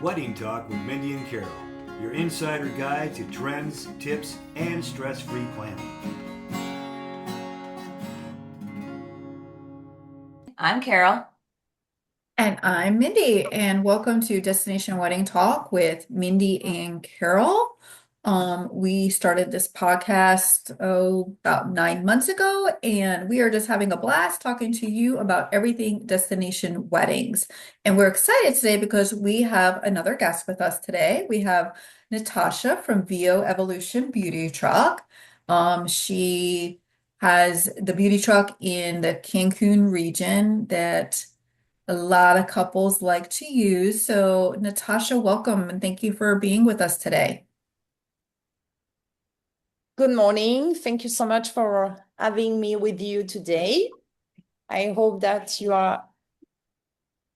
Wedding Talk with Mindi and Carol, your insider guide to trends, tips, and stress-free planning. I'm Carol. And I'm Mindy, and welcome to Destination Wedding Talk with Mindy and Carol. We started this podcast, about 9 months ago, and we are just having a blast talking to you about everything destination weddings. And we're excited today because we have another guest with us today. We have Natasha from VO Evolution Beauty Truck. She has the beauty truck in the Cancun region that a lot of couples like to use. So, Natasha, welcome and thank you for being with us today. Good morning. Thank you so much for having me with you today. I hope that you are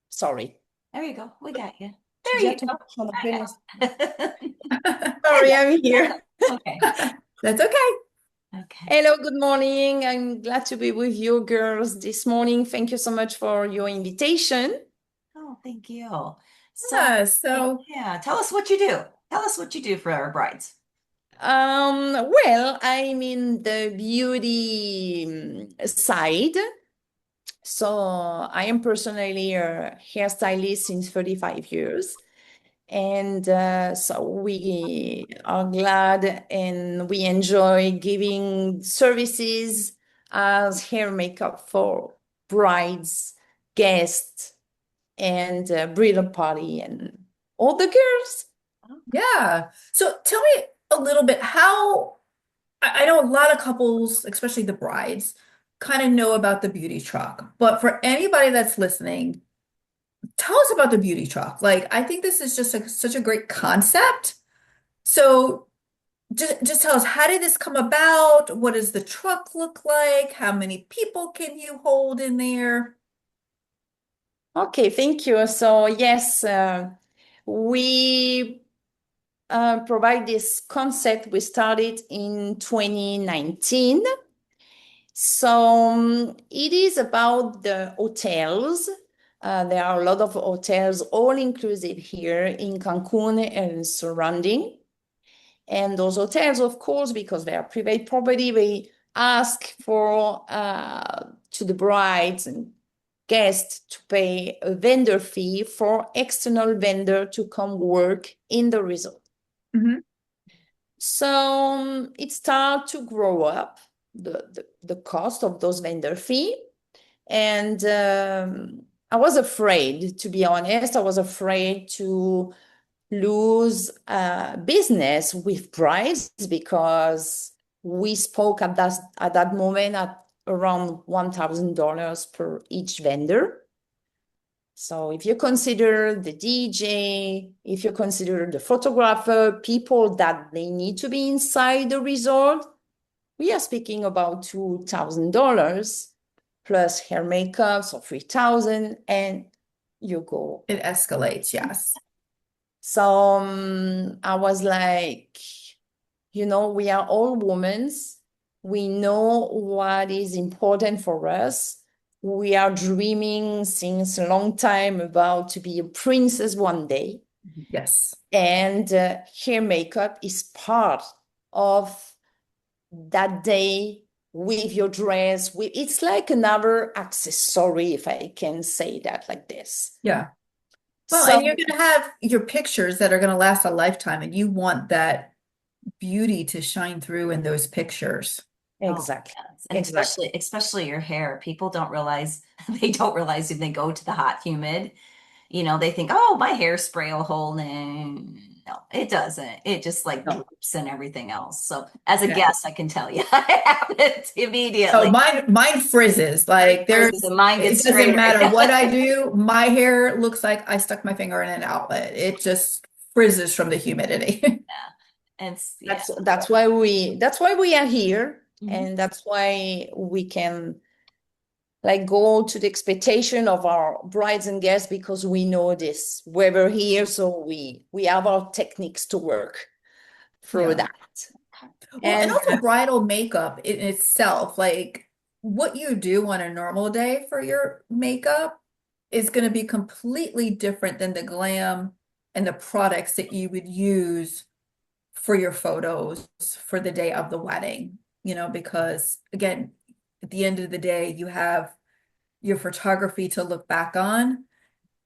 sorry. There you go. We got you. There There you go. Sorry, I'm here. Okay. That's okay. Okay. Hello, good morning. I'm glad to be with you girls this morning. Thank you so much for your invitation. Oh, thank you. Yeah, tell us what you do. Tell us what you do for our brides. Well, I'm in the beauty side. So I am personally a hairstylist since 35 years. And so we are glad and we enjoy giving services as hair makeup for brides, guests, and bridal party and all the girls. Yeah. So tell me a little bit how I know a lot of couples, especially the brides, kind of know about the beauty truck. But for anybody that's listening, tell us about the beauty truck. Like, I think this is just such a great concept. So just tell us, how did this come about? What does the truck look like? How many people can you hold in there? Okay, thank you. So yes, we provide this concept. We started in 2019. So it is about the hotels. There are a lot of hotels, all inclusive here in Cancun and surrounding. And those hotels, of course, because they are private property, they ask for to the brides and guests to pay a vendor fee for external vendor to come work in the resort. Mhm. So it started to grow up, the cost of those vendor fee. And I was afraid, to be honest, I was afraid to lose business with brides because we spoke at that moment at around $1,000 per each vendor. So if you consider the DJ, if you consider the photographer, people that they need to be inside the resort, we are speaking about $2,000 plus hair makeup, so 3,000, and you go. It escalates, yes. So I was like, we are all women. We know what is important for us. We are dreaming since a long time about to be a princess one day. Yes. And hair makeup is part of that day with your dress. It's like another accessory, if I can say that like this. Yeah. Well, So and you're going to have your pictures that are going to last a lifetime, and you want that beauty to shine through in those pictures. exactly. Oh, yes. And Exactly. especially your hair. People don't realize they don't realize if they go to the hot, humid, they think, oh, my hairspray will hold in. No, it doesn't. It just like No. droops and everything else. So as a Yeah. guest, I can tell you, I have it Oh, immediately. mine frizzes. Like Versus mine it gets doesn't straighter. matter what I do. My hair looks like I stuck my finger in an outlet. It just frizzes from the humidity. And yeah. That's why we are here, Mhm. and that's why we can like go to the expectation of our brides and guests because we know this. We're here, so we have our techniques to work through Yeah. that. Well, and And also bridal makeup in itself, like what you do on a normal day for your makeup is going to be completely different than the glam and the products that you would use for your photos for the day of the wedding, because again, at the end of the day, you have your photography to look back on,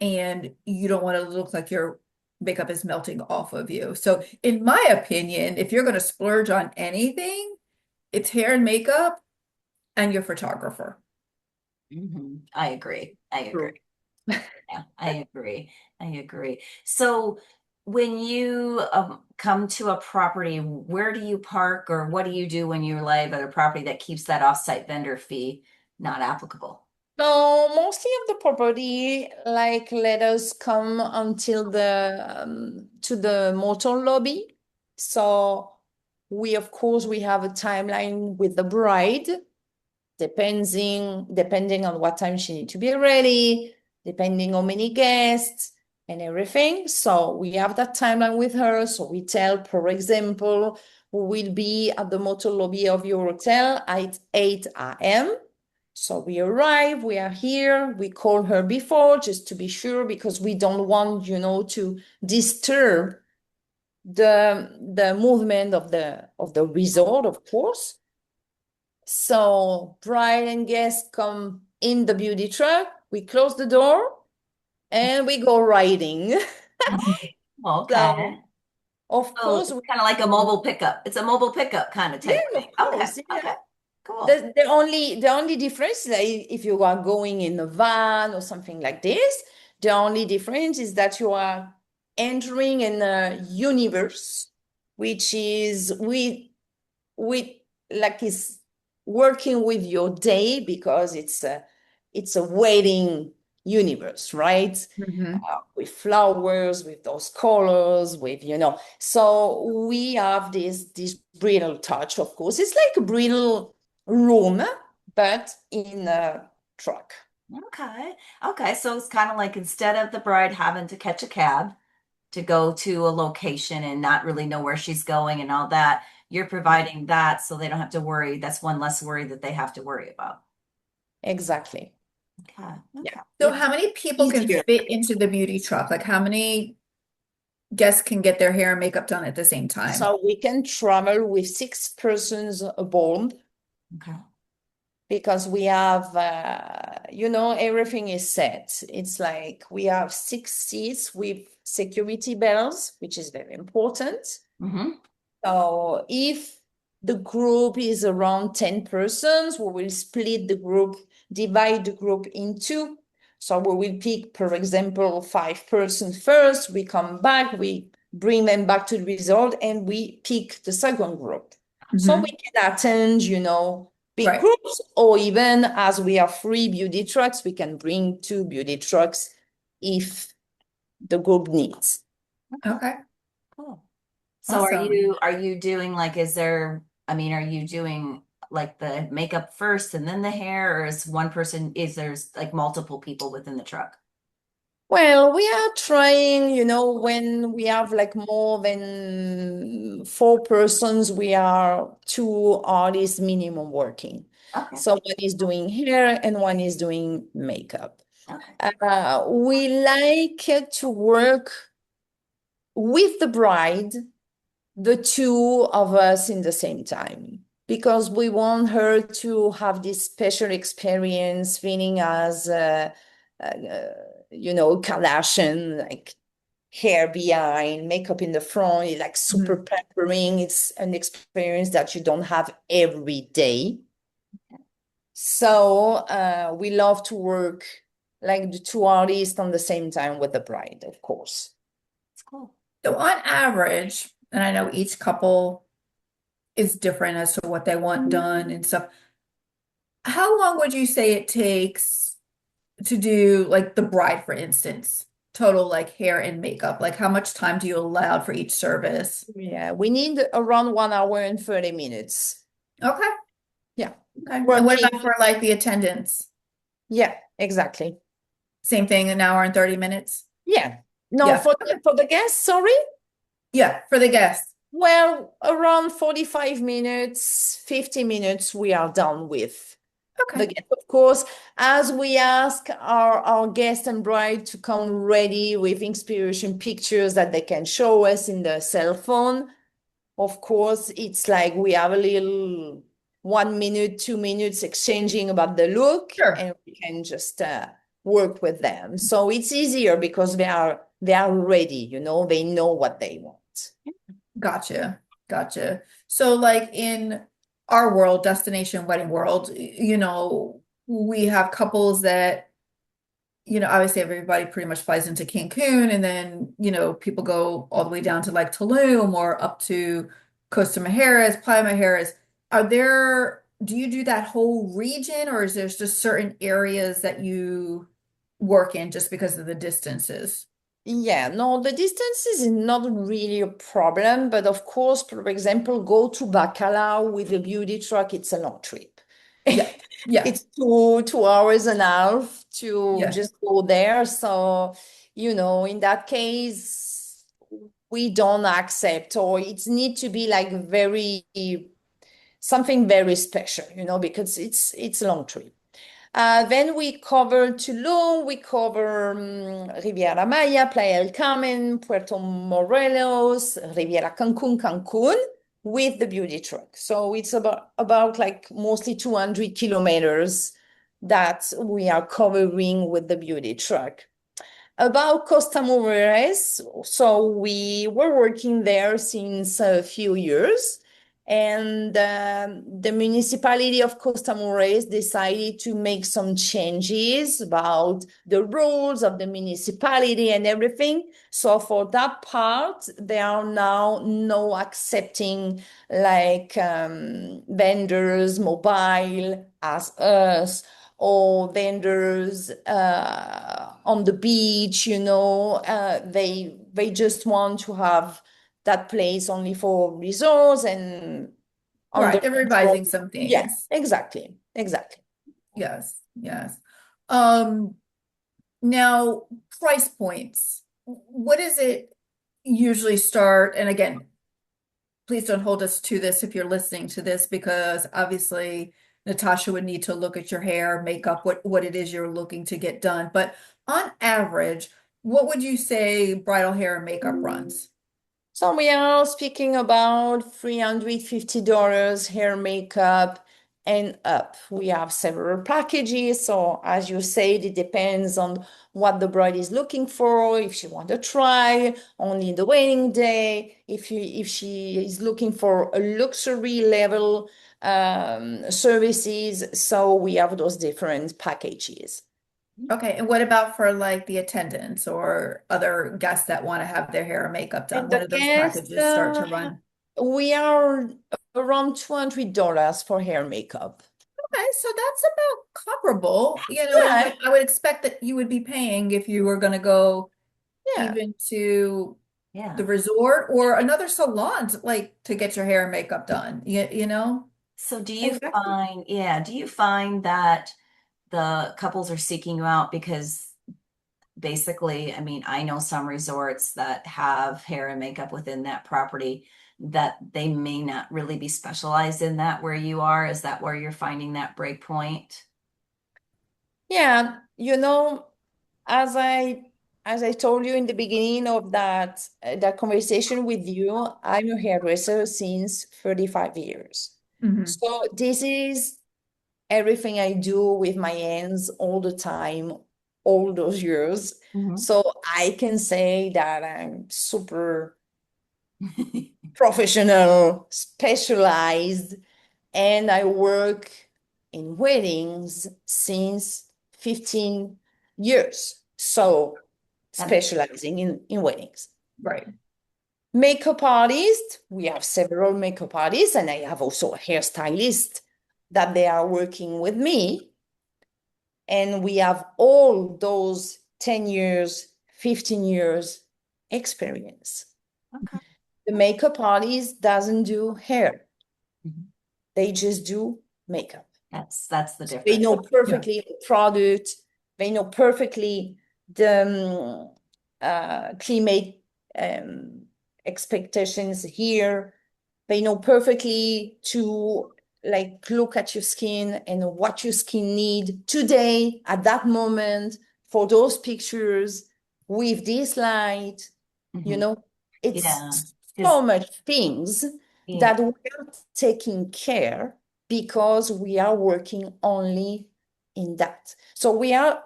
and you don't want to look like your makeup is melting off of you. So in my opinion, if you're going to splurge on anything, it's hair and makeup and your photographer. I agree. True. Yeah, I agree. So when you come to a property, where do you park, or what do you do when you arrive at a property that keeps that offsite vendor fee not applicable? So mostly of the property, like let us come until the to the motor lobby. So of course we have a timeline with the bride, depending on what time she needs to be ready, depending on many guests and everything. So we have that timeline with her. So we tell, for example, we will be at the motor lobby of your hotel at 8 a.m. So we arrive, we are here, we call her before just to be sure, because we don't want, to disturb the movement of the resort, of course. So bride and guests come in the beauty truck, we close the door, and we go riding. Okay. So of So course, it's kind of like a mobile pickup. It's a mobile pickup kind of type yeah, thing. of Okay. course, yeah. Okay. Cool. The only difference, like if you are going in a van or something like this, the only difference is that you are entering in a universe, which is with like is working with your day, because it's a wedding universe, right? Mhm. With flowers, with those colors, so we have this bridal touch, of course. It's like a bridal room, but in a truck. Okay. Okay. So it's kind of like, instead of the bride having to catch a cab to go to a location and not really know where she's going and all that, you're providing that so they don't have to worry. That's one less worry that they have to worry about. Exactly. Okay. Yeah. So how many people can Easier. fit into the beauty truck? Like how many guests can get their hair and makeup done at the same time? So we can travel with 6 persons aboard, Okay. because we have, everything is set. It's like we have 6 seats with security bells, which is very important. Mm-hmm. So if the group is around 10 persons, we will divide the group in two. So we will pick, for example, 5 persons first, we come back, we bring them back to the resort, and we pick the second group. So Mhm. we can attend, big Right. groups, or even as we are 3 beauty trucks, we can bring 2 beauty trucks if the group needs. Okay. Cool. So Awesome. are you doing like, are you doing like the makeup first and then the hair, or is there's like multiple people within the truck? Well, we are trying, when we have like more than 4 persons, we are 2 artists minimum working. Okay. So one is doing hair and one is doing makeup. Okay. We like to work with the bride, the 2 of us in the same time, because we want her to have this special experience, feeling as Kardashian, like hair behind, makeup in the front, like super Mhm. pampering. It's an experience that you don't have every day. So we love to work like the 2 artists on the same time with the bride, of course. It's cool. So on average, and I know each couple is different as to what they want done and stuff. How long would you say it takes to do like the bride, for instance, total like hair and makeup? Like how much time do you allow for each service? Yeah, we need around 1 hour and 30 minutes. Okay. Yeah. Okay. And what Working. about for like the attendance? Yeah, exactly. Same thing, an hour and 30 minutes? Yeah. No, Yeah. for the guests, sorry. Yeah, for the guests. Well, around 45 minutes, 50 minutes, we are done with Okay. The guest, of course, as we ask our guest and bride to come ready with inspiration pictures that they can show us in their cell phone. Of course, it's like we have a little 1 minute, 2 minutes exchanging about the look, Sure. and we can just work with them. So it's easier because they are ready, they know what they want. Gotcha. Gotcha. So like in our world, destination wedding world, we have couples that, obviously everybody pretty much flies into Cancun and then, people go all the way down to like Tulum or up to Costa Mujeres, Playa Mujeres. Do you do that whole region or is there just certain areas that you work in just because of the distances? Yeah, no, the distance is not really a problem, but of course, for example, go to Bacalao with a beauty truck, it's a long trip. Yeah. Yeah. It's 2 hours and a half to Yeah. just go there. So, in that case, we don't accept, or it need to be like something very special, because it's a long trip. Then we cover Tulum, we cover Riviera Maya, Playa del Carmen, Puerto Morelos, Riviera Cancun with the beauty truck. So it's about like mostly 200 kilometers that we are covering with the beauty truck. About Costa Mujeres, so we were working there since a few years, and the municipality of Costa Mujeres decided to make some changes about the rules of the municipality and everything. So for that part, they are now no accepting like vendors mobile as us or vendors on the beach, they just want to have that place only for resorts and under Right. They're control. revising some Yeah, things. exactly. Exactly. Yes. Yes. Um, Now, price points. What does it usually start? And again, please don't hold us to this if you're listening to this, because obviously Natasha would need to look at your hair, makeup, what it is you're looking to get done. But on average, what would you say bridal hair and makeup runs? So we are speaking about $350 hair makeup and up. We have several packages. So as you said, it depends on what the bride is looking for. If she want to try only the wedding day, if she is looking for a luxury level services. So we have those different packages. Okay, and what about for like the attendants or other guests that want to have their hair and makeup done? And What the do those guest, packages start to run? we are around $200 for hair makeup. Okay, so that's about comparable, and Yeah, what I would expect that you would be paying if you were going to go yeah. even to the Yeah. resort or another salon to get your hair and makeup done. You know? So Exactly. do you find that the couples are seeking you out because basically, I mean, I know some resorts that have hair and makeup within that property that they may not really be specialized in that where you are. Is that where you're finding that break point? Yeah, as I told you in the beginning of that conversation with you, I'm a hairdresser since 35 years. Hmm. So this is everything I do with my hands all the time, all those years. Mhm. So I can say that I'm super professional, specialized, and I work in weddings since 15 years. So That- specializing in weddings. Right. Makeup artist, we have several makeup artists, and I have also a hairstylist that they are working with me. And we have all those 10 years, 15 years experience. okay. The makeup artist doesn't do hair. Mhm. They just do makeup. That's the They difference. know Yeah. perfectly the product. They know perfectly the climate expectations here. They know perfectly to like look at your skin and what your skin need today at that moment for those pictures with this light. You Mhm. know, it's Yeah. so 'Cause- much things yeah. that we are taking care because we are working only in that. So we are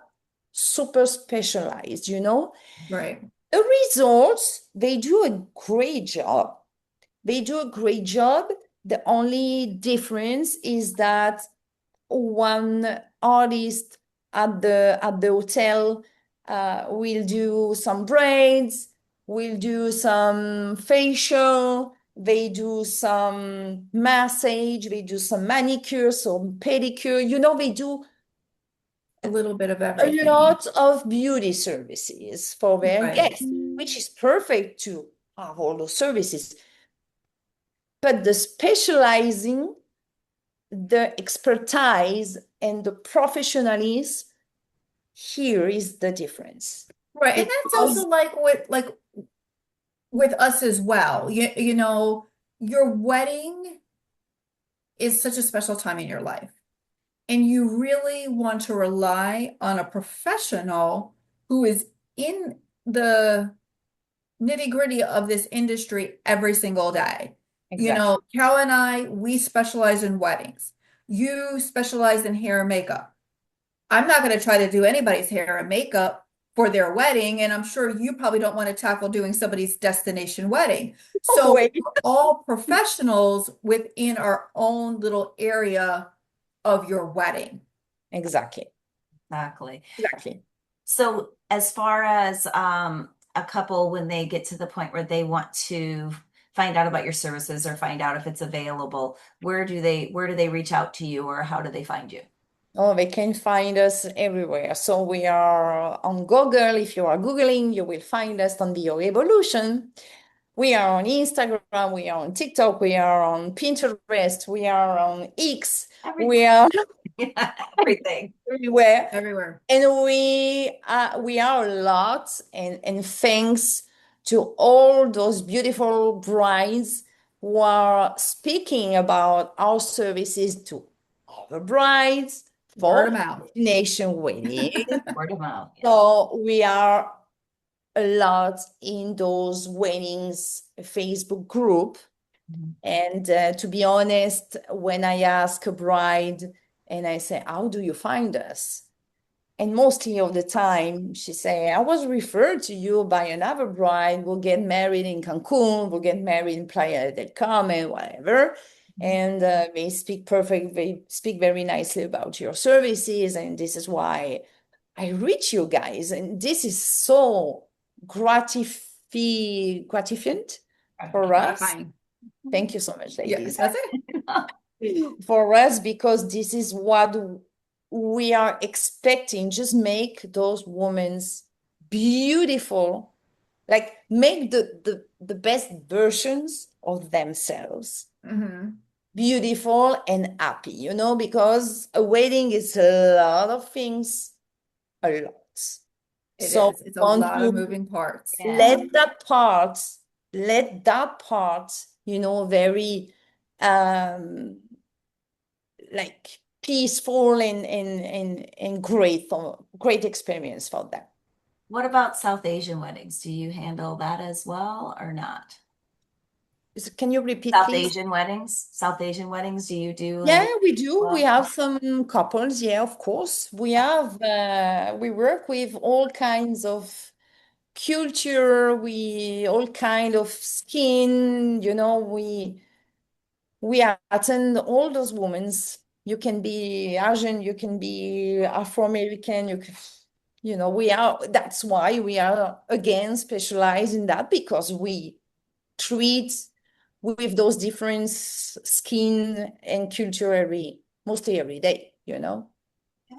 super specialized, you know. Right. The results, they do a great job. They do a great job. The only difference is that one artist at the hotel will do some braids, will do some facial, they do some massage, they do some manicure, some pedicure. You know, they do A little bit of a everything. lot of beauty services for their Right. guests, which is perfect to have all those services. But the specializing, the expertise, and the professionalism, here is the difference. Right. And that's also Because with us as well. You know, your wedding is such a special time in your life. And you really want to rely on a professional who is in the nitty-gritty of this industry every single day. You exactly, know, Carol and I, we specialize in weddings. You specialize in hair and makeup. I'm not going to try to do anybody's hair and makeup for their wedding, and I'm sure you probably don't want to tackle doing somebody's destination wedding. oh, So wait, we're all professionals within our own little area of your wedding. exactly, Exactly. exactly. So as far as a couple, when they get to the point where they want to find out about your services or find out if it's available, where do they reach out to you, or how do they find you? Oh, they can find us everywhere. So we are on Google. If you are Googling, you will find us on Bio Evolution. We are on Instagram, we are on TikTok, we are on Pinterest, we are on X, we Everything. are Everything. everywhere. Everywhere. And we are a lot, and thanks to all those beautiful brides who are speaking about our services to other brides Word for of mouth. nation wedding. Word of mouth. Yeah. So we are a lot in those weddings Facebook group. Mhm. And to be honest, when I ask a bride and I say, "How do you find us?" And mostly of the time, she say, "I was referred to you by another bride. We'll get married in Cancun. We'll get married in Playa del Carmen, whatever." And they speak very nicely about your services. And this is why I reach you guys. And this is so gratificant for us. Gratifying. Thank you so much, Yeah, ladies. that's it. For us, because this is what we are expecting. Just make those women's beautiful, like make the best versions of themselves, Hmm. beautiful and happy, you know, because a wedding is a lot of things, a lot. It So is. It's a want lot of to moving parts. Yeah. let that part, you know, very um like peaceful and great for great experience for them. What about South Asian weddings? Do you handle that as well or not? Can you repeat, please? South Asian weddings, do you do Yeah, any? we do. We Well, have some couples. Yeah, of course. We work with all kinds of culture, we all kind of skin, you know, we attend all those women's. You can be Asian, you can be Afro-American, you know, that's why we are again specialized in that, because we treat with those different skin and culture mostly every day, you know.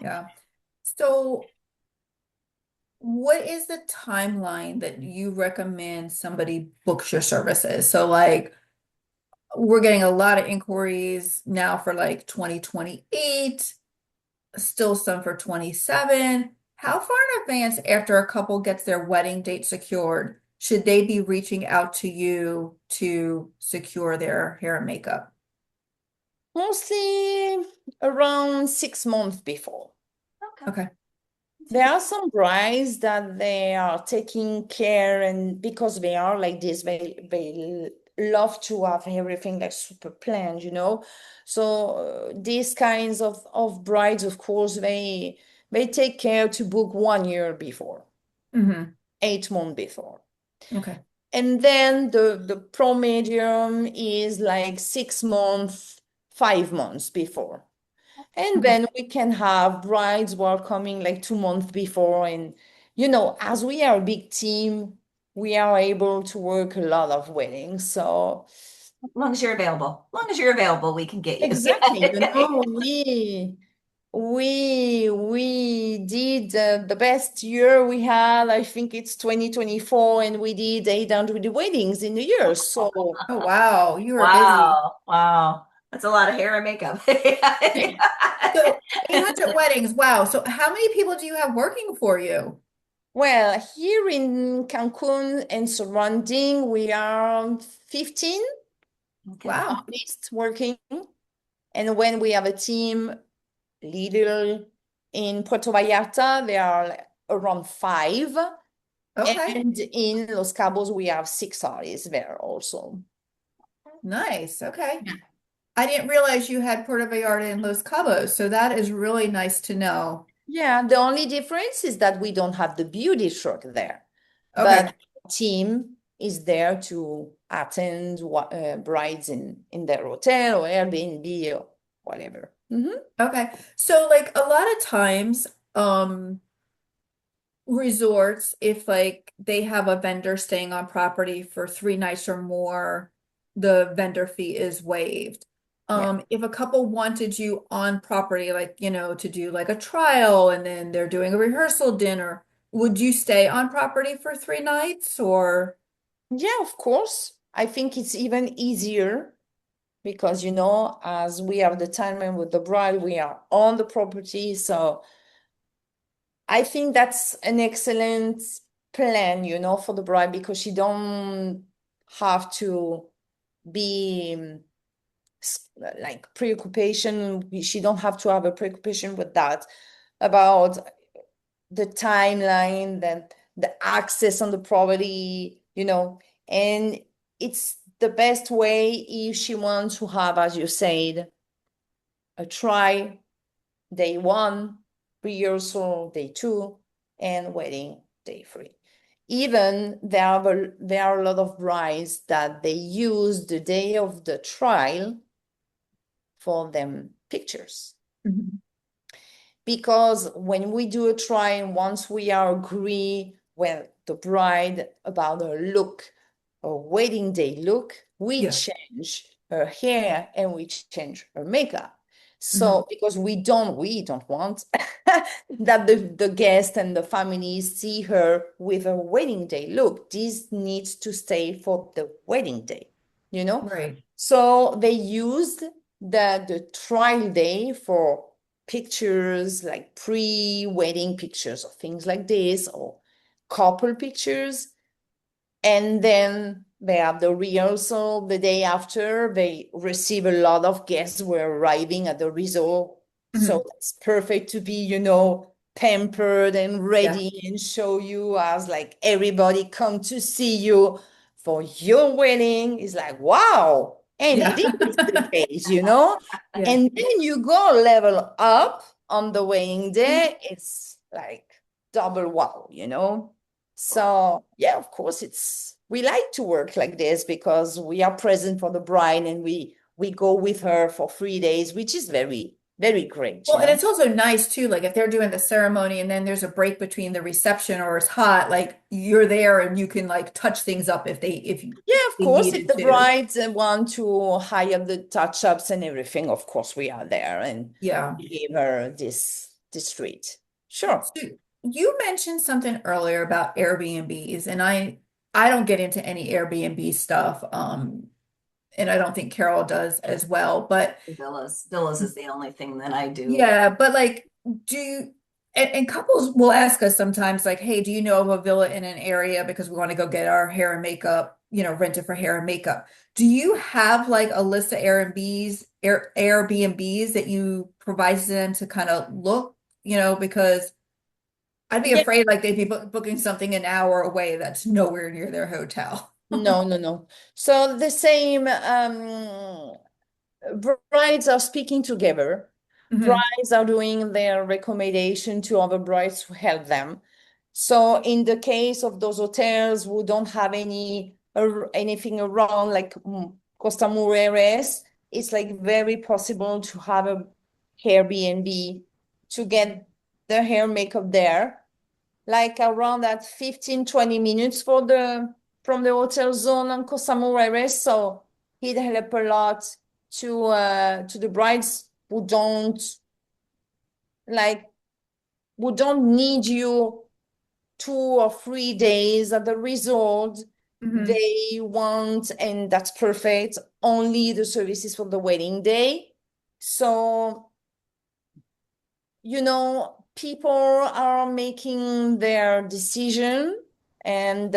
Yeah. So, what is the timeline that you recommend somebody books your services? So, like, we're getting a lot of inquiries now for like 2028, still some for 27. How far in advance after a couple gets their wedding date secured should they be reaching out to you to secure their hair and makeup? Mostly around 6 months before. Okay. Okay. There are some brides that they are taking care, and because they are like this, they love to have everything like super planned, you know. So these kinds of brides, of course, they take care to book 1 year before, Mm-hmm. 8 months before. Okay. And then the pro medium is like 6 months, 5 months before. And Okay. then we can have brides who are coming like 2 months before. And, you know, as we are a big team, we are able to work a lot of weddings. So, As long as you're available. As long as you're available, we can get you. exactly, you know, we did the best year we had, I think it's 2024, and we did 800 weddings in a year. So, Oh, wow. You are busy. Wow. Wow. That's a lot of hair and makeup. So 800 weddings. Wow. So how many people do you have working for you? well, here in Cancun and surrounding, we are 15 Okay. Wow. at least working. And when we have a team, little in Puerto Vallarta, there are like around 5. Okay. And in Los Cabos, we have 6 artists there also. Nice. Okay. Yeah. I didn't realize you had Puerto Vallarta and Los Cabos, so that is really nice to know. Yeah, the only difference is that we don't have the beauty truck there, Okay. but the team is there to attend brides in their hotel or Airbnb or whatever. Okay. So like a lot of times, resorts, if like they have a vendor staying on property for 3 nights or more, the vendor fee is waived. Yeah. If a couple wanted you on property, like, to do like a trial and then they're doing a rehearsal dinner, would you stay on property for 3 nights or? Yeah, of course. I think it's even easier because, you know, as we have the time and with the bride, we are on the property. So I think that's an excellent plan, you know, for the bride because she don't have to be like preoccupation. She don't have to have a preoccupation with that about the timeline, then the access on the property, you know, and it's the best way if she wants to have, as you said, a try day 1, rehearsal day 2, and wedding day 3. Even there are a lot of brides that they use the day of the trial for them pictures. Mhm. Because when we do a trial, once we are agree with the bride about her look, her wedding day look, we Yeah. change her hair and we change her makeup. Mhm. So because we don't want that the guest and the family see her with a wedding day look. This needs to stay for the wedding day, you know? Right. So they used the trial day for pictures like pre-wedding pictures or things like this or couple pictures, and then they have the rehearsal the day after. They receive a lot of guests who are arriving at the resort, so Mhm. that's perfect to be, you know, pampered and Yeah. ready and show you as like everybody come to see you for your wedding. Is like wow, and Yeah. it is the case, you know. Yeah. And then you go level up on the wedding day, it's like double wow, you know. So yeah, of course, we like to work like this because we are present for the bride and we go with her for 3 days, which is very, very great, Well, you and know. it's also nice too, like if they're doing the ceremony and then there's a break between the reception or it's hot, like you're there and you can like touch things up if Yeah, of they course, if needed the to. brides want to hire the touch-ups and everything, of course we are there and Yeah. we give her this treat. Sure. So you mentioned something earlier about Airbnbs, and I don't get into any Airbnb stuff, and I don't think Carol does as well. But Villas. Villas is the only thing that I do. yeah, but like, do you, and couples will ask us sometimes, like, hey, do you know of a villa in an area because we want to go get our hair and makeup rent it for hair and makeup. Do you have like a list of Airbnbs that you provide to them to kind of look, because I'd be Yeah, afraid like they'd be booking something an hour away that's nowhere near their hotel. no, no, no. So the same brides are speaking together. Hmm. Brides are doing their recommendation to other brides to help them. So in the case of those hotels who don't have anything around like Costa Mujeres, it's like very possible to have a Airbnb to get the hair makeup there, like around that 15-20 minutes from the hotel zone on Costa Mujeres. So it help a lot to the brides like who don't need you 2 or 3 days at the resort. Hmm. They want, and that's perfect, only the services for the wedding day. So, people are making their decision, and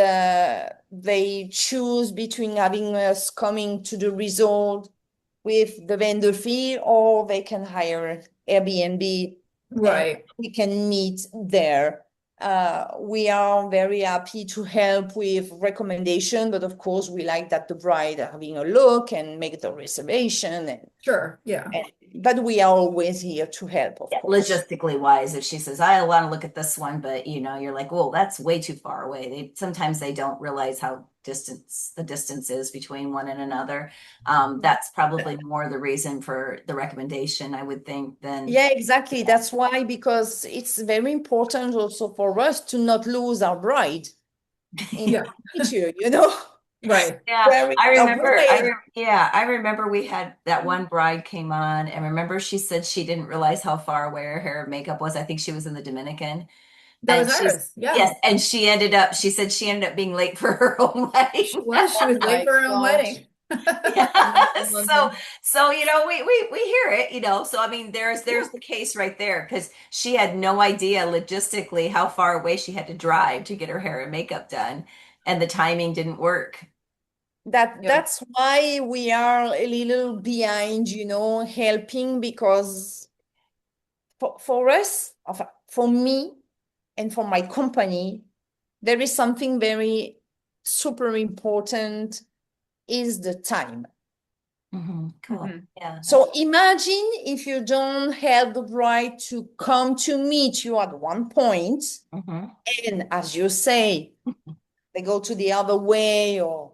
they choose between having us coming to the resort with the vendor fee, or they can hire Airbnb and Right. we can meet there. We are very happy to help with recommendation, but of course we like that the bride having a look and make the reservation, Sure. Yeah. but we are always here to help, of Yeah, course. logistically wise, if she says, I want to look at this one, but you're like, well, that's way too far away. Sometimes they don't realize how the distance is between one and another. That's probably more the reason for the recommendation, I would think, than Yeah, exactly. That's why, because it's very important also for us to not lose our bride in Yeah. the future. Right. yeah, Very I our remember. bride. I remember we had that one bride came on, and remember she said she didn't realize how far away her hair and makeup was. I think she was in the Dominican, That was and Iris. Yeah. yes, and she said she ended up being late for her own She wedding. was. She was late My for her own gosh. wedding. Yeah. So we hear it, So I mean there's the case right there because she had no idea logistically how far away she had to drive to get her hair and makeup done, and the timing didn't work. Yeah. That's why we are a little behind, helping, because for us, for me, and for my company, there is something very super important, is the time. Cool. Mhm. Yeah. So imagine if you don't have the right to come to meet you at one point, Mhm. and as you say, they go to the other way, or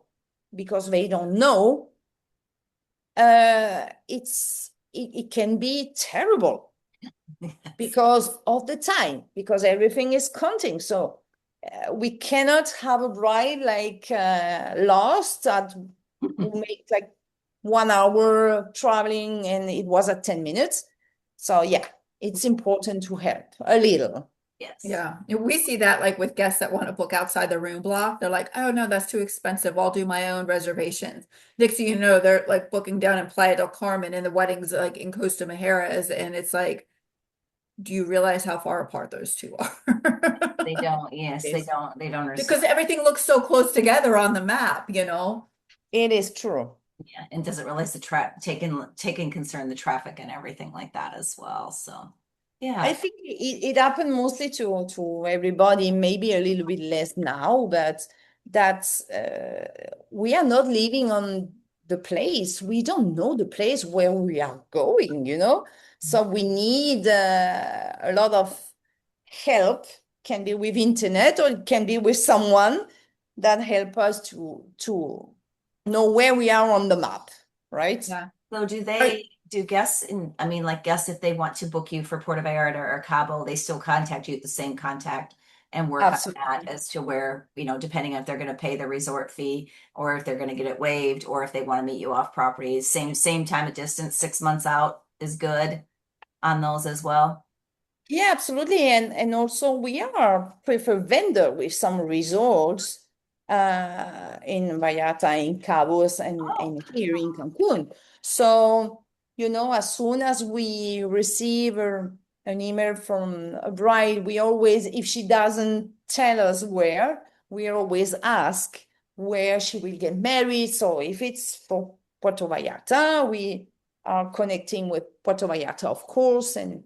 because they don't know, it can be terrible because of the time, because everything is counting. So we cannot have a bride like lost at who make like 1 hour traveling and it was at 10 minutes. So yeah, it's important to help a little. Yes. Yeah. And we see that like with guests that want to book outside the room block. They're like, oh no, that's too expensive. I'll do my own reservations. Next thing you know, they're like booking down in Playa del Carmen and the wedding's like in Costa Mujeres. And it's like, do you realize how far apart those two are? They don't. Yes, Yes. they don't understand. Because everything looks so close together on the map. It is true. Yeah, and doesn't realize taking concern the traffic and everything like that as well. So, I yeah. think it happened mostly to everybody, maybe a little bit less now, but that's we are not living on the place. We don't know the place where we are going. So we need a lot of help. Can be with internet, or it can be with someone that help us to know where we are on the map, right? Yeah. So Right. do guests I mean, like guests, if they want to book you for Puerto Vallarta or Cabo, they still contact you at the same contact and work on that Absolutely. as to where, depending on if they're going to pay the resort fee or if they're going to get it waived or if they want to meet you off property. Same time of distance, 6 months out is good on those as well. Yeah, absolutely. And also we are preferred vendor with some resorts in Vallarta, in Cabos, and here in Cancun. So, as soon as we receive an email from a bride, we always, if she doesn't tell us where, we always ask where she will get married. So if it's for Puerto Vallarta, we are connecting with Puerto Vallarta, of course, and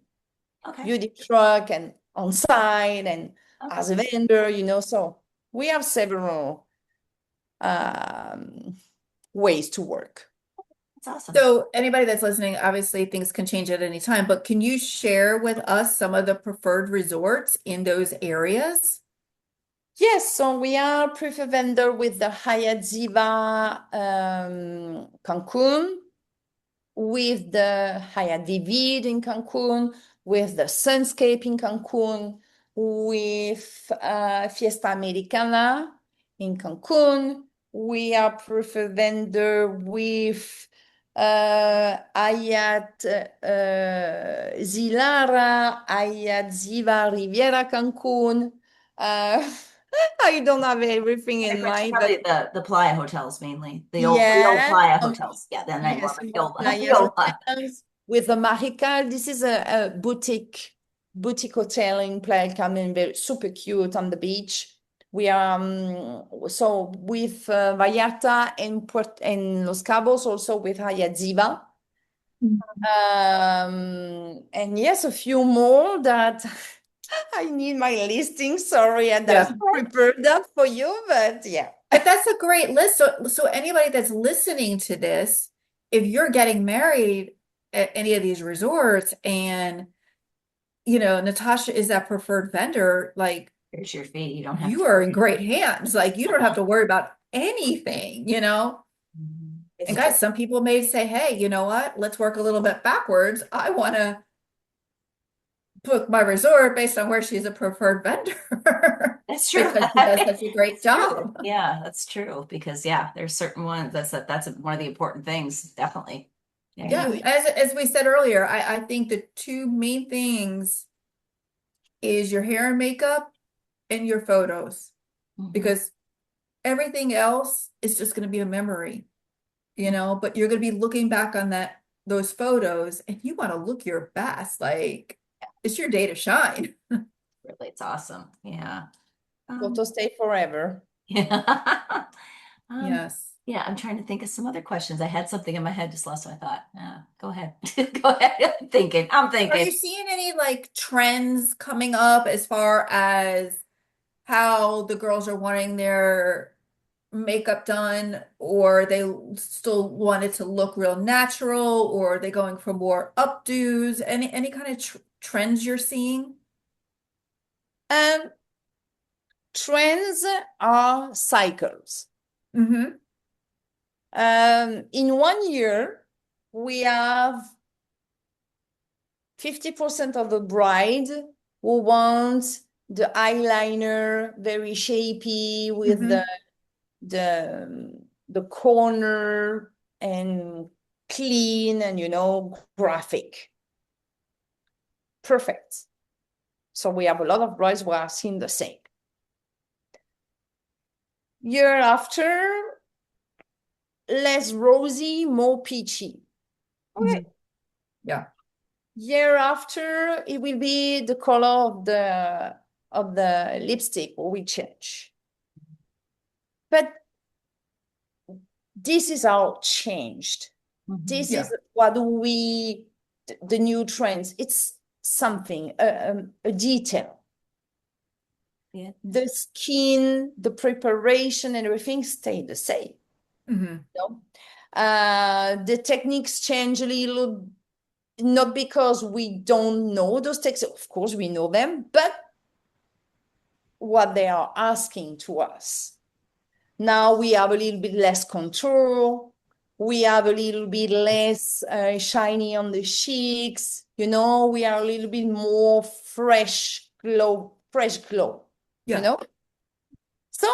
Okay. beauty truck and on site and Okay. as a vendor, so we have several ways to work. That's awesome. So anybody that's listening, obviously things can change at any time, but can you share with us some of the preferred resorts in those areas? Yes, so we are preferred vendor with the Hyatt Ziva Cancun, with the Hyatt Vivid in Cancun, with the Sunscape in Cancun, with Fiesta Americana in Cancun. We are preferred vendor with Hyatt Zilara, Hyatt Ziva Riviera Cancun. I don't have everything in mind, but Probably the Playa hotels mainly, the old Playa hotels. Yeah, then I yes, love the old Playa the old one. hotels with the Marical. This is a boutique hotel in Playa del Carmen, very super cute on the beach. We are so with Vallarta and Los Cabos, also with Hyatt Ziva. And yes, a few more that I need my listing. Sorry, and Yeah. I prepared that for you, but yeah. But that's a great list. So anybody that's listening to this, if you're getting married at any of these resorts and Natasha is that preferred vendor, like Here's your fee. You don't have you to. are in great hands. Like you don't have to worry about anything. Mhm. And guys, some people may say, hey, you know what? Let's work a little bit backwards. I want to book my resort based on where she's a preferred vendor. That's true. Because she does such a great That's true. job. Yeah, that's true. Because yeah, there's certain ones that's one of the important things, definitely. Yeah, as we said earlier, I think the two main things is your hair and makeup and your photos, Mhm. because everything else is just going to be a memory, but you're going to be looking back on those photos and you want to look your best. Like it's your day to shine. Really, it's awesome. Yeah. Photos stay forever. Yeah. Yes. Yeah, I'm trying to think of some other questions. I had something in my head just last, so I thought, go ahead. Go ahead. I'm Are thinking. you seeing any like trends coming up as far as how the girls are wanting their makeup done, or they still want it to look real natural, or are they going for more updos? Any kind of trends you're seeing? And trends are cycles. Mm-hmm. In 1 year, we have 50% of the bride who want the eyeliner very shapy with the corner and clean and graphic. Perfect. So we have a lot of brides who are seeing the same. Year after, less rosy, more peachy. Okay. Yeah. Year after, it will be the color of the lipstick will change. But this is how changed. This Yeah. is what the new trends. It's something, a detail. Yeah. The skin, the preparation, and everything stay the same. Mm-hmm. The techniques change a little, not because we don't know those techniques. Of course, we know them, but what they are asking to us. Now we have a little bit less contour. We have a little bit less shiny on the cheeks. We are a little bit more fresh glow. Yeah. So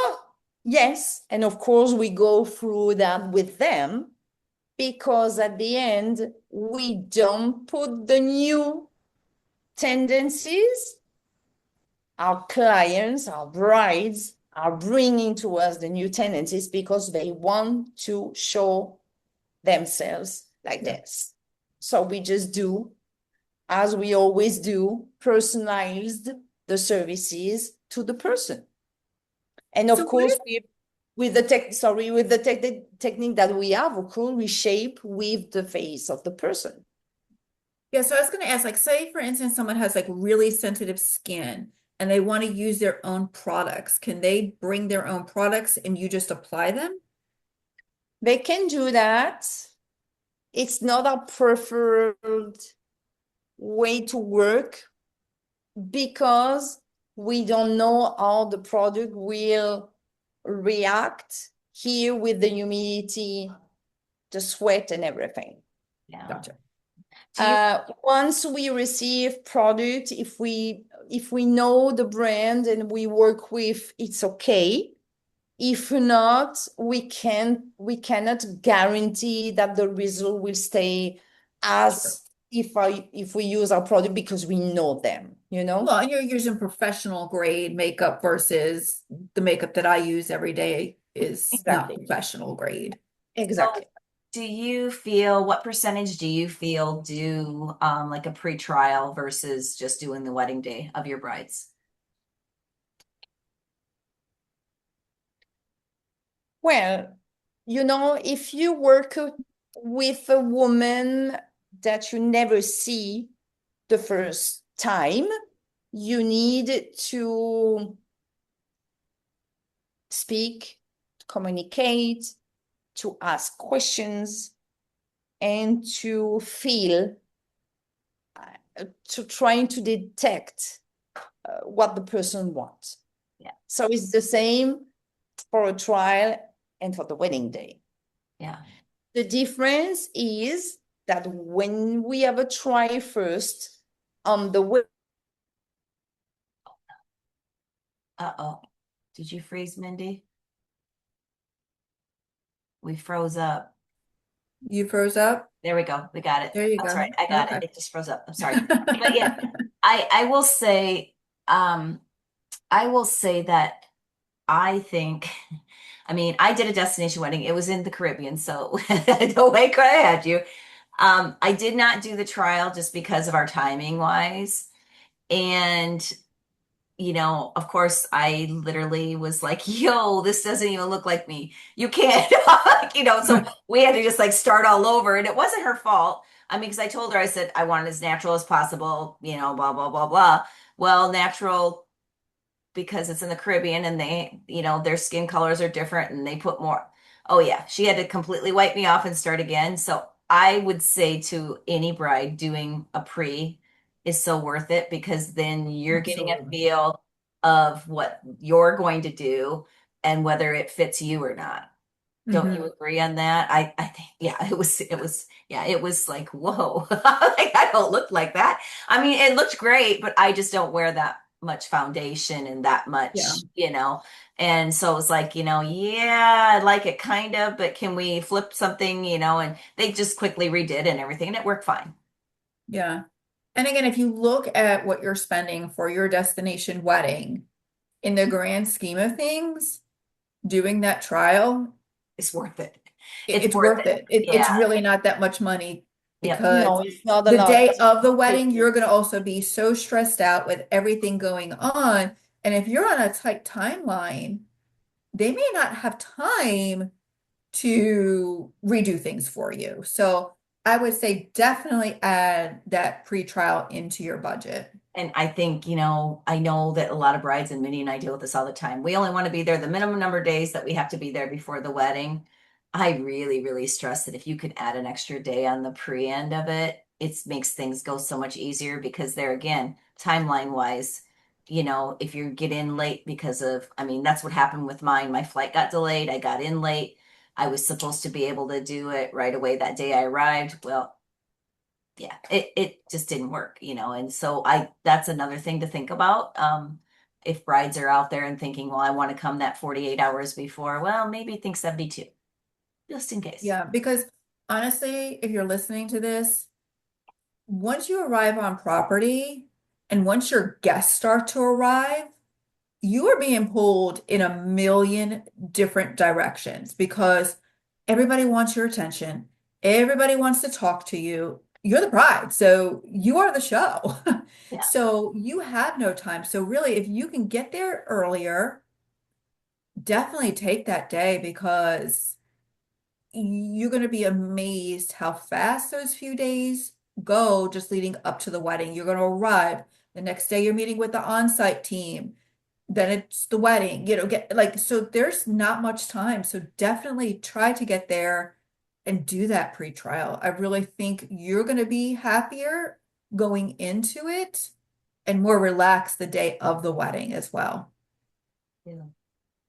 yes, and of course we go through that with them, because at the end we don't put the new tendencies. Our clients, our brides are bringing to us the new tendencies because they want to show themselves like this. So we just do, as we always do, personalized the services to the person. And of So course, with the technique that we have, of course, we shape with the face of the person. Yeah, so I was going to ask, like, say for instance, someone has like really sensitive skin and they want to use their own products. Can they bring their own products and you just apply them? They can do that. It's not our preferred way to work because we don't know how the product will react here with the humidity, the sweat, and everything. Yeah. Gotcha. Once we receive product, if we know the brand and we work with, it's okay. If not, we cannot guarantee that the result will stay as if we use our product because we know them, Well, and you're using professional grade makeup versus the makeup that I use every day is not Exactly. professional grade. Exactly. Do you feel, what percentage do you feel do like a pre-trial versus just doing the wedding day of your brides? Well, if you work with a woman that you never see the first time, you need to speak, communicate, to ask questions, and to feel, to trying to detect what the person wants. Yeah. So it's the same for a trial and for the wedding day. Yeah. The difference is that when we have a trial first on the web. Uh-oh. Did you freeze, Mindy? We froze up. You froze up? There we go. We got it. There you That's go. right. I got Okay. it. It just froze up. I'm sorry. But yeah, I will say, I will say that I think, I mean, I did a destination wedding. It was in the Caribbean, so don't wait, I had you. I did not do the trial just because of our timing wise. And of course, I literally was like, yo, this doesn't even look like me. You can't, so we had to just like start all over. And it wasn't her fault. I mean, because I told her, I said, I want it as natural as possible, blah, blah, blah, blah. Well, natural because it's in the Caribbean and they, their skin colors are different and they put more. Oh, yeah. She had to completely wipe me off and start again. So I would say to any bride doing a pre is so worth it because then you're getting a Absolutely. feel of what you're going to do and whether it fits you or not. Don't you agree on that? I think, yeah, it was like, whoa, like I don't look like that. I mean, it looked great, but I just don't wear that much foundation and that much, Yeah. And so it was like, yeah, I like it kind of, but can we flip something, and they just quickly redid and everything and it worked fine. Yeah. And again, if you look at what you're spending for your destination wedding, in the grand scheme of things, doing that trial, It's worth it. it's Worth worth it. it. It's Yeah. really not that much money Yep. because No, it's not a the lot. day of the wedding, you're going to also be so stressed out with everything going on. And if you're on a tight timeline, they may not have time to redo things for you. So I would say definitely add that pre-trial into your budget. And I think, I know that a lot of brides, and Minnie and I deal with this all the time. We only want to be there the minimum number of days that we have to be there before the wedding. I really, really stress that if you could add an extra day on the pre end of it, it makes things go so much easier because there again, timeline wise, if you get in late because of, I mean, that's what happened with mine. My flight got delayed. I got in late. I was supposed to be able to do it right away that day I arrived. Well, yeah, it just didn't work, and so that's another thing to think about. If brides are out there and thinking, well, I want to come that 48 hours before, well, maybe think 72, just in case. Yeah, because honestly, if you're listening to this, once you arrive on property and once your guests start to arrive, you are being pulled in a million different directions because everybody wants your attention. Everybody wants to talk to you. You're the bride, so you are the show. Yeah. So you have no time. So really, if you can get there earlier, definitely take that day because you're going to be amazed how fast those few days go just leading up to the wedding. You're going to arrive. The next day, you're meeting with the on-site team. Then it's the wedding, so there's not much time. So definitely try to get there and do that pre-trial. I really think you're going to be happier going into it and more relaxed the day of the wedding as well. Yeah.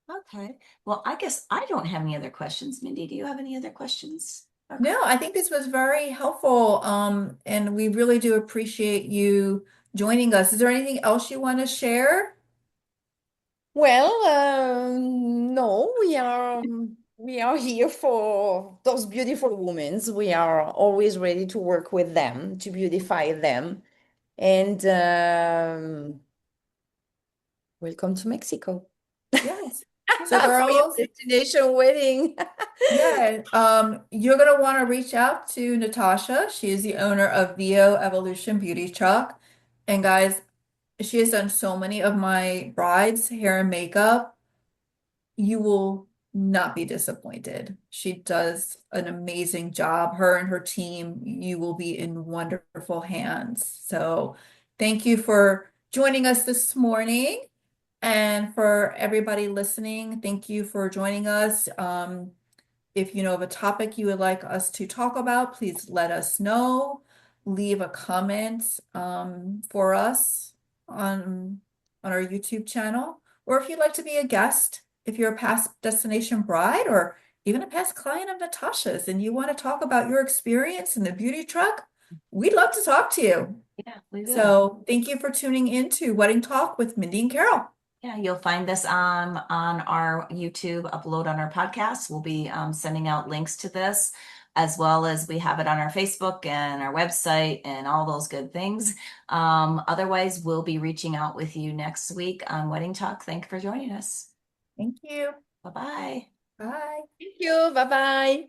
Okay. Well, I guess I don't have any other questions. Mindy, do you have any other questions? Okay. No, I think this was very helpful. And we really do appreciate you joining us. Is there anything else you want to share? Well, no, we are here for those beautiful women. We are always ready to work with them, to beautify them. And welcome to Mexico. Yes. So For your girls, destination wedding. yeah, you're gonna want to reach out to Natasha. She is the owner of VO Evolution Beauty Truck. And guys, she has done so many of my brides' hair and makeup. You will not be disappointed. She does an amazing job. Her and her team, you will be in wonderful hands. So thank you for joining us this morning. And for everybody listening, thank you for joining us. If you know of a topic you would like us to talk about, please let us know. Leave a comment for us on our YouTube channel. Or if you'd like to be a guest, if you're a past destination bride or even a past client of Natasha's and you want to talk about your experience in the beauty truck, we'd love to talk to you. Yeah, we will. So thank you for tuning in to Wedding Talk with Mindy and Carol. Yeah, you'll find this on our YouTube upload on our podcast. We'll be sending out links to this, as well as we have it on our Facebook and our website and all those good things. Otherwise, we'll be reaching out with you next week on Wedding Talk. Thank you for joining us. Thank you. Bye-bye. Bye. Thank you. Bye-bye.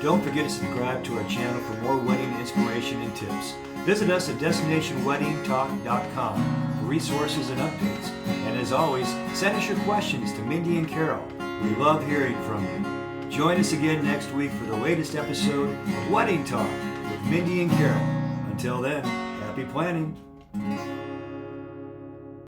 Don't forget to subscribe to our channel for more wedding inspiration and tips. Visit us at destinationweddingtalk.com for resources and updates. And as always, send us your questions to Mindy and Carol. We love hearing from you. Join us again next week for the latest episode of Wedding Talk with Mindy and Carol. Until then, happy planning.